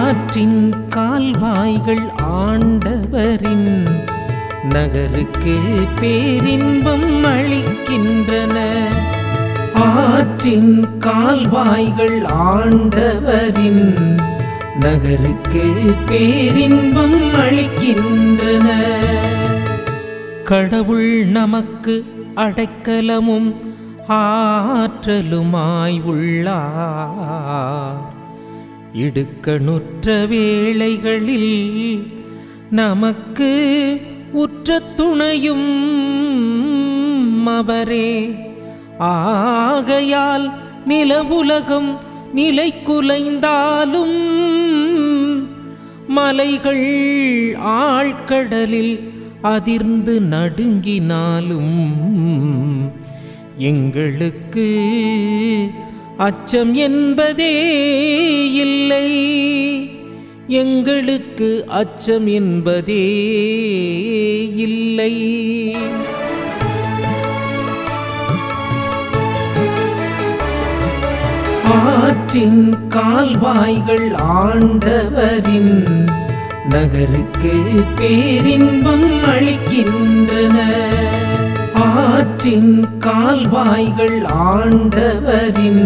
ஆற்றின் கால்வாய்கள் ஆண்டவரின் நகருக்கு பேரின்பம் அளிக்கின்றன. ஆற்றின் கால்வாய்கள் ஆண்டவரின் நகருக்கு பேரின்பம் அளிக்கின்றன. கடவுள் நமக்கு அடைக்கலமும் ஆற்றலுமாய் உள்ளார். இடுக்கணுற்ற வேளைகளில் நமக்கு உற்ற துணையும் அவரே. ஆகையால் நிலவுலகம் நிலை குலைந்தாலும் மலைகள் ஆழ்கடலில் அதிர்ந்து நடுங்கினாலும் எங்களுக்கு அச்சம் என்பதே இல்லை. எங்களுக்கு அச்சம் என்பதே இல்லை. ஆற்றின் கால்வாய்கள் ஆண்டவரின் நகருக்கு பேரின்பம் அளிக்கின்றன. ஆற்றின் கால்வாய்கள் ஆண்டவரின்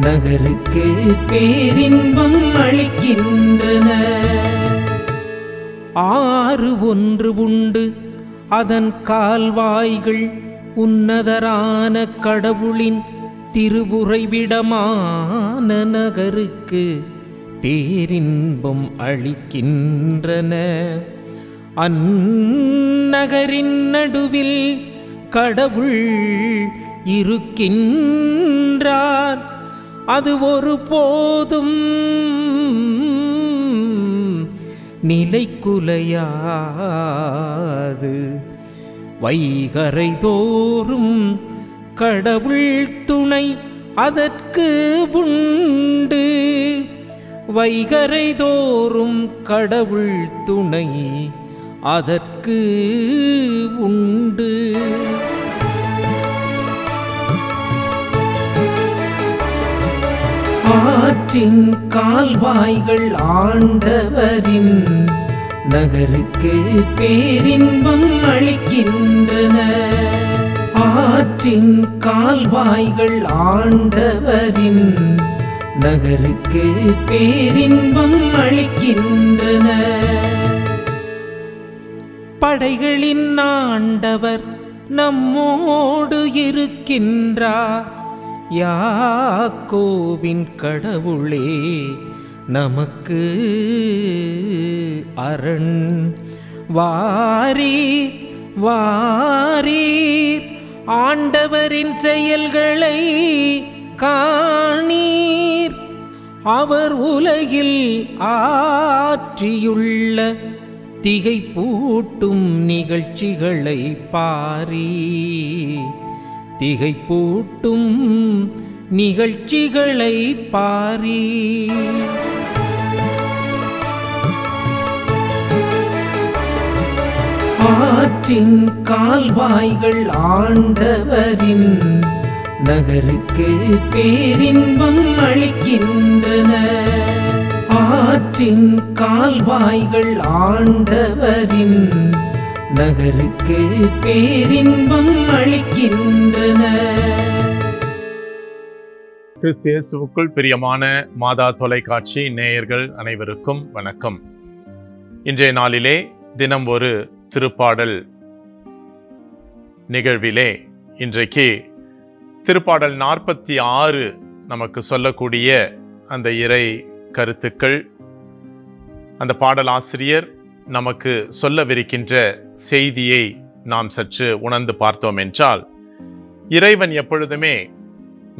நகருக்கு பேரின்பம் அளிக்கின்றன. ஆறு ஒன்று உண்டு, அதன் கால்வாய்கள் உன்னதரான கடவுளின் திருவுறைவிடமான நகருக்கு பேரின்பம் அளிக்கின்றன. அந்நகரின் நடுவில் கடவுள் இருக்கின்றார். அது ஒருபோதும் நிலைகுலையாது. வைகரை தோறும் கடவுள் துணை அதற்கு உண்டு. வைகரை தோறும் கடவுள் துணை அதற்கு உண்டு. ஆற்றின் கால்வாய்கள் ஆண்டவரின் நகருக்கு பேரின்பம் அளிக்கின்றன. ஆற்றின் கால்வாய்கள் ஆண்டவரின் நகருக்கு பேரின்பம் அளிக்கின்றன. படைகளின் ஆண்டவர் நம்மோடு இருக்கின்றார். யாக்கோபின் கடவுளே நமக்கு அரண். வாரீர் வாரீர், ஆண்டவரின் செயல்களை காணீர். அவர் உலகில் ஆற்றியுள்ள திகைப்பூட்டும் நிகழ்ச்சிகளை பாரீர். திகைப்பூட்டும் நிகழ்ச்சிகளை பாரீர். ஆற்றின் கால்வாய்கள் ஆண்டவரின் நகருக்கு பேரின்பம் அளிக்கின்றன. ஆற்றின் கால்வாய்கள் ஆண்டவரின் நகருக்கு பேரின்பம் அளிக்கின்றன. கிறிஸ்து இயேசுவுக்குள் பிரியமான மாதா தொலைக்காட்சி நேயர்கள் அனைவருக்கும் வணக்கம். இன்றைய நாளிலே தினம் ஒரு திருப்பாடல் நிகழ்விலே இன்றைக்கு திருப்பாடல் 46 நமக்கு சொல்லக்கூடிய அந்த இறை கருத்துக்கள், அந்த பாடல் ஆசிரியர் நமக்கு சொல்லவிருக்கின்ற செய்தியை நாம் சற்று உணர்ந்து பார்த்தோம் என்றால், இறைவன் எப்பொழுதுமே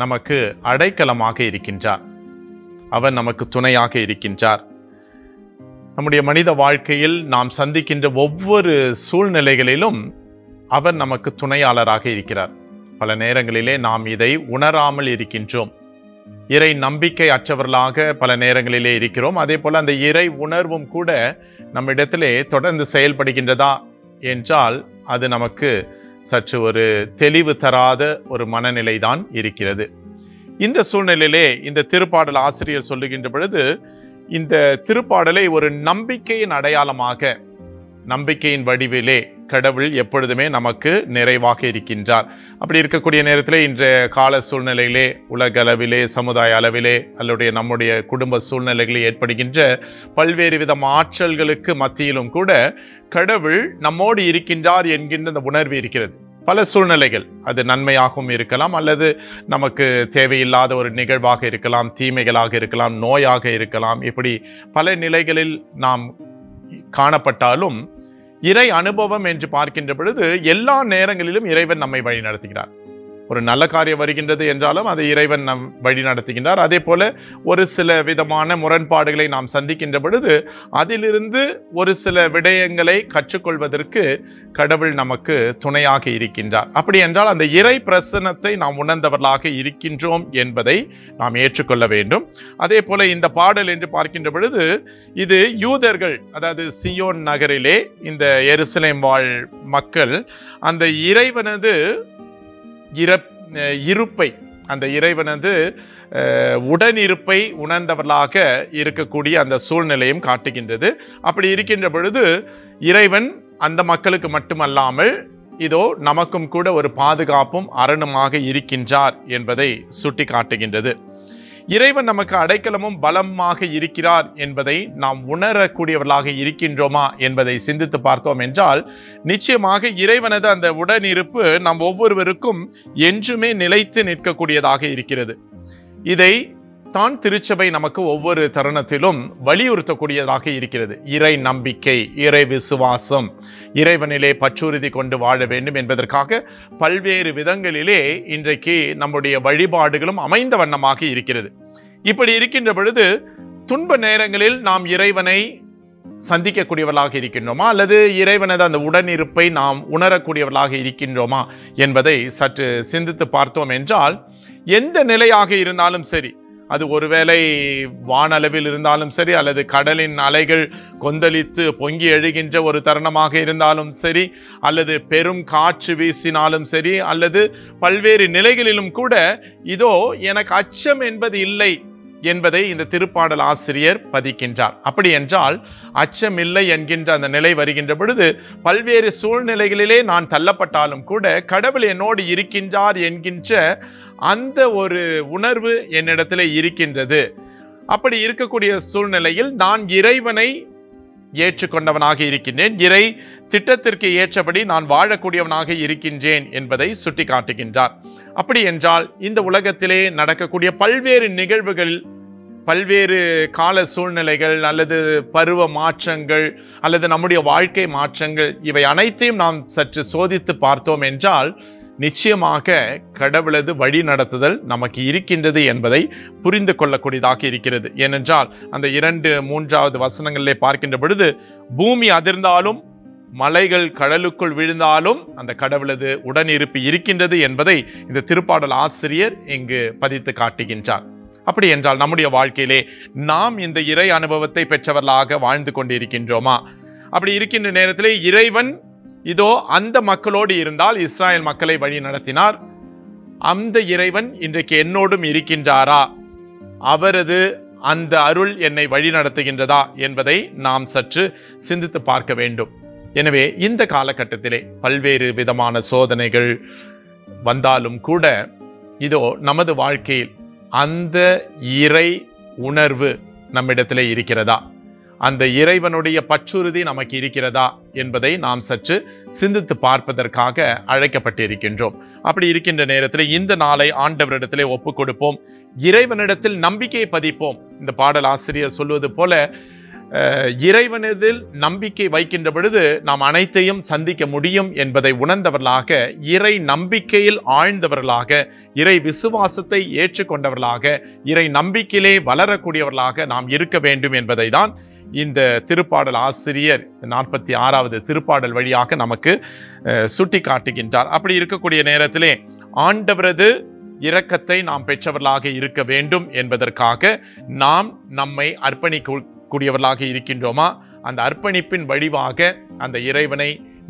நமக்கு அடைக்கலமாக இருக்கின்றார். அவர் நமக்கு துணையாக இருக்கின்றார். நம்முடைய மனித வாழ்க்கையில் நாம் சந்திக்கின்ற ஒவ்வொரு சூழ்நிலைகளிலும் அவர் நமக்கு துணையாளராக இருக்கிறார். பல நேரங்களிலே நாம் இதை உணராமல் இருக்கின்றோம். இறை நம்பிக்கை அற்றவர்களாக பல நேரங்களிலே இருக்கிறோம். அதே போல அந்த இறை உணர்வும் கூட நம்மிடத்திலே தொடர்ந்து செயல்படுகின்றதா என்றால் அது நமக்கு சற்று ஒரு தெளிவு தராத ஒரு மனநிலை தான் இருக்கிறது. இந்த சூழ்நிலையிலே இந்த திருப்பாடல் ஆசிரியர் சொல்லுகின்ற பொழுது, இந்த திருப்பாடலை ஒரு நம்பிக்கையின் அடையாளமாக, நம்பிக்கையின் வடிவிலே கடவுள் எப்பொழுதுமே நமக்கு நிறைவாக இருக்கின்றார். அப்படி இருக்கக்கூடிய நேரத்தில் இன்றைய கால சூழ்நிலையிலே, உலக அளவிலே, சமுதாய அளவிலே, அல்லது நம்முடைய குடும்ப சூழ்நிலைகளில் ஏற்படுகின்ற பல்வேறு வித ஆற்றல்களுக்கு மத்தியிலும் கூட கடவுள் நம்மோடு இருக்கின்றார் என்கின்ற அந்த உணர்வு இருக்கிறது. பல சூழ்நிலைகள், அது நன்மையாகவும் இருக்கலாம், அல்லது நமக்கு தேவையில்லாத ஒரு நிகழ்வாக இருக்கலாம், தீமைகளாக இருக்கலாம், நோயாக இருக்கலாம். இப்படி பல நிலைகளில் நாம் காணப்பட்டாலும் இறை அனுபவம் என்று பார்க்கின்ற பொழுது எல்லா நேரங்களிலும் இறைவன் நம்மை வழி நடத்துகிறார். ஒரு நல்ல காரியம் வருகின்றது என்றாலும் அதை இறைவன் நம் வழி நடத்துகின்றார். அதே போல ஒரு சில விதமான முரண்பாடுகளை நாம் சந்திக்கின்ற பொழுது அதிலிருந்து ஒரு சில விடயங்களை கற்றுக்கொள்வதற்கு கடவுள் நமக்கு துணையாக இருக்கின்றார். அப்படி என்றால் அந்த இறை பிரசன்னத்தை நாம் உணர்ந்தவர்களாக இருக்கின்றோம் என்பதை நாம் ஏற்றுக்கொள்ள வேண்டும். அதே போல இந்த பாடல் என்று பார்க்கின்ற பொழுது இது யூதர்கள், அதாவது சியோன் நகரிலே இந்த எருசலேம் வாழ் மக்கள் அந்த இறைவனது இருப்பை, அந்த இறைவனது உடனிருப்பை உணர்ந்தவர்களாக இருக்கக்கூடிய அந்த சூழ்நிலையும் காட்டுகின்றது. அப்படி இருக்கின்ற பொழுது இறைவன் அந்த மக்களுக்கு மட்டுமல்லாமல் இதோ நமக்கும் கூட ஒரு பாதுகாப்பும் அரணுமாக இருக்கின்றார் என்பதை சுட்டி காட்டுகின்றது. இறைவன் நமக்கு அடைக்கலமும் பலமாக இருக்கிறார் என்பதை நாம் உணரக்கூடியவர்களாக இருக்கின்றோமா என்பதை சிந்தித்து பார்த்தோம் என்றால் நிச்சயமாக இறைவனது அந்த உடனிருப்பு நம் ஒவ்வொருவருக்கும் என்றுமே நிலைத்து நிற்கக்கூடியதாக இருக்கிறது. இதை தான் திருச்சபை நமக்கு ஒவ்வொரு தருணத்திலும் வலியுறுத்தக்கூடியதாக இருக்கிறது. இறை நம்பிக்கை, இறை விசுவாசம், இறைவனிலே பற்றுறுதி கொண்டு வாழ வேண்டும் என்பதற்காக பல்வேறு விதங்களிலே இன்றைக்கு நம்முடைய வழிபாடுகளும் அமைந்த வண்ணமாக இருக்கிறது. இப்படி இருக்கின்ற பொழுது துன்ப நேரங்களில் நாம் இறைவனை சந்திக்கக்கூடியவர்களாக இருக்கின்றோமா, அல்லது இறைவனது அந்த உடனிருப்பை நாம் உணரக்கூடியவர்களாக இருக்கின்றோமா என்பதை சற்று சிந்தித்து பார்த்தோம் என்றால் எந்த நிலையாக இருந்தாலும் சரி, அது ஒருவேளை வானளவில் இருந்தாலும் சரி, அல்லது கடலின் அலைகள் கொந்தளித்து பொங்கி எழுகின்ற ஒரு தருணமாக இருந்தாலும் சரி, அல்லது பெரும் காற்று வீசினாலும் சரி, அல்லது பல்வேறு நிலைகளிலும் கூட இதோ எனக்கு அச்சம் என்பது இல்லை என்பதை இந்த திருப்பாடல் ஆசிரியர் பதிக்கின்றார். அப்படி என்றால் அச்சம் இல்லை என்கின்ற அந்த நிலை வருகின்ற பொழுது பல்வேறு சூழ்நிலைகளிலே நான் தள்ளப்பட்டாலும் கூட கடவுள் என்னோடு இருக்கின்றார் என்கின்ற அந்த ஒரு உணர்வு என்னிடத்தில் இருக்கின்றது. அப்படி இருக்கக்கூடிய சூழ்நிலையில் நான் இறைவனை ஏற்றுக்கொண்டவனாக இருக்கின்றேன், இறை திட்டத்திற்கு ஏற்றபடி நான் வாழக்கூடியவனாக இருக்கின்றேன் என்பதை சுட்டி காட்டுகின்றார். அப்படி என்றால் இந்த உலகத்திலே நடக்கக்கூடிய பல்வேறு நிகழ்வுகள், பல்வேறு கால சூழ்நிலைகள், அல்லது பருவ மாற்றங்கள், அல்லது நம்முடைய வாழ்க்கை மாற்றங்கள், இவை அனைத்தையும் நாம் சற்று சோதித்து பார்த்தோம் என்றால் நிச்சயமாக கடவுளது வழி நடத்துதல் நமக்கு இருக்கின்றது என்பதை புரிந்து கொள்ளக்கூடியதாக இருக்கிறது. ஏனென்றால் அந்த 2-3 வசனங்களிலே பார்க்கின்ற பொழுது பூமி அதிர்ந்தாலும் மலைகள் கடலுக்குள் விழுந்தாலும் அந்த கடவுளது உடனிருப்பு இருக்கின்றது என்பதை இந்த திருப்பாடல் ஆசிரியர் இங்கு பதித்து காட்டுகின்றார். அப்படி என்றால் நம்முடைய வாழ்க்கையிலே நாம் இந்த இறை அனுபவத்தை பெற்றவர்களாக வாழ்ந்து கொண்டிருக்கின்றோமா? அப்படி இருக்கின்ற நேரத்திலே இறைவன் இதோ அந்த மக்களோடு இருந்தால், இஸ்ராயல் மக்களை வழி நடத்தினார், அந்த இறைவன் இன்றைக்கு என்னோடும் இருக்கின்றாரா? அவரது அந்த அருள் என்னை வழி நடத்துகின்றதா என்பதை நாம் சற்று சிந்தித்து பார்க்க வேண்டும். எனவே இந்த காலகட்டத்திலே பல்வேறு விதமான சோதனைகள் வந்தாலும் கூட இதோ நமது வாழ்க்கையில் அந்த இறை உணர்வு நம்மிடத்திலே இருக்கிறதா? அந்த இறைவனுடைய பற்றுறுதி நமக்கு இருக்கிறதா என்பதை நாம் சற்று சிந்தித்து பார்ப்பதற்காக அழைக்கப்பட்டிருக்கின்றோம். அப்படி இருக்கின்ற நேரத்தில் இந்த நாளை ஆண்டவரிடத்திலே ஒப்புக் கொடுப்போம், இறைவனிடத்தில் நம்பிக்கையை பதிப்போம். இந்த பாடல் ஆசிரியர் சொல்வது போல இறைவனதில் நம்பிக்கை வைக்கின்ற பொழுது நாம் அனைத்தையும் சந்திக்க முடியும் என்பதை உணர்ந்தவர்களாக, இறை நம்பிக்கையில் ஆழ்ந்தவர்களாக, இறை விசுவாசத்தை ஏற்றுக்கொண்டவர்களாக, இறை நம்பிக்கையிலே வளரக்கூடியவர்களாக நாம் இருக்க வேண்டும் என்பதை தான் இந்த திருப்பாடல் ஆசிரியர் 46வது திருப்பாடல் வழியாக நமக்கு சுட்டி காட்டுகின்றார். அப்படி இருக்கக்கூடிய நேரத்திலே ஆண்டவரது இரக்கத்தை நாம் பெற்றவர்களாக இருக்க வேண்டும் என்பதற்காக நாம் நம்மை அர்ப்பணிக்கக்கூடியவர்களாக இருக்கின்றோமா? அந்த அர்ப்பணிப்பின் வடிவாக அந்த இறைவனை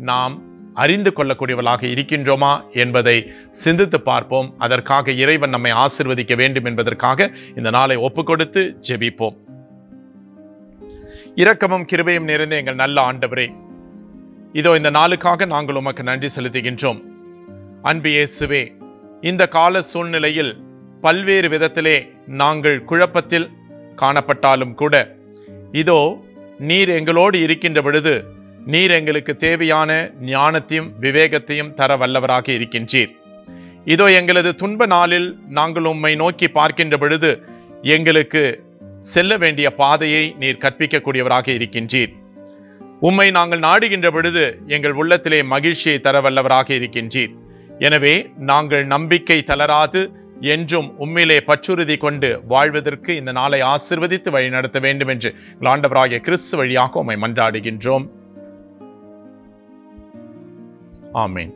நாம் அறிந்து கொள்ளக்கூடியவர்களாக இருக்கின்றோமா என்பதை சிந்தித்து பார்ப்போம். அதற்காக இறைவன் நம்மை ஆசீர்வதிக்க வேண்டும் என்பதற்காக இந்த நாளை ஒப்புக்கொடுத்து ஜெபிப்போம். இரக்கமும் கிருபையும் நிறைந்த எங்கள் நல்ல ஆண்டவரே, இதோ இந்த நாளுக்காக நாங்கள் உமக்கு நன்றி செலுத்துகின்றோம். அன்பு இயேசுவே, இந்த கால சூழ்நிலையில் பல்வேறு விதத்திலே நாங்கள் குழப்பத்தில் காணப்பட்டாலும் கூட இதோ நீர் எங்களோடு இருக்கின்ற பொழுது நீர் எங்களுக்கு தேவையான ஞானத்தையும் விவேகத்தையும் தர வல்லவராக இருக்கின்றீர். இதோ எங்களது துன்ப நாளில் நாங்கள் உம்மை நோக்கி பார்க்கின்ற பொழுது எங்களுக்கு செல்ல வேண்டிய பாதையை நீர் கற்பிக்கக்கூடியவராக இருக்கின்றீர். உம்மை நாங்கள் நாடுகின்ற பொழுது எங்கள் உள்ளத்திலே மகிழ்ச்சியை தர வல்லவராக இருக்கின்றீர். எனவே நாங்கள் நம்பிக்கை தளராது என்றும் உம்மிலே பற்றுறுதி கொண்டு வாழ்வதற்கு இந்த நாளை ஆசீர்வதித்து வழி நடத்த வேண்டும் என்று ஆண்டவராகிய கிறிஸ்து வழியாக உம்மை மன்றாடுகின்றோம். ஆமென்.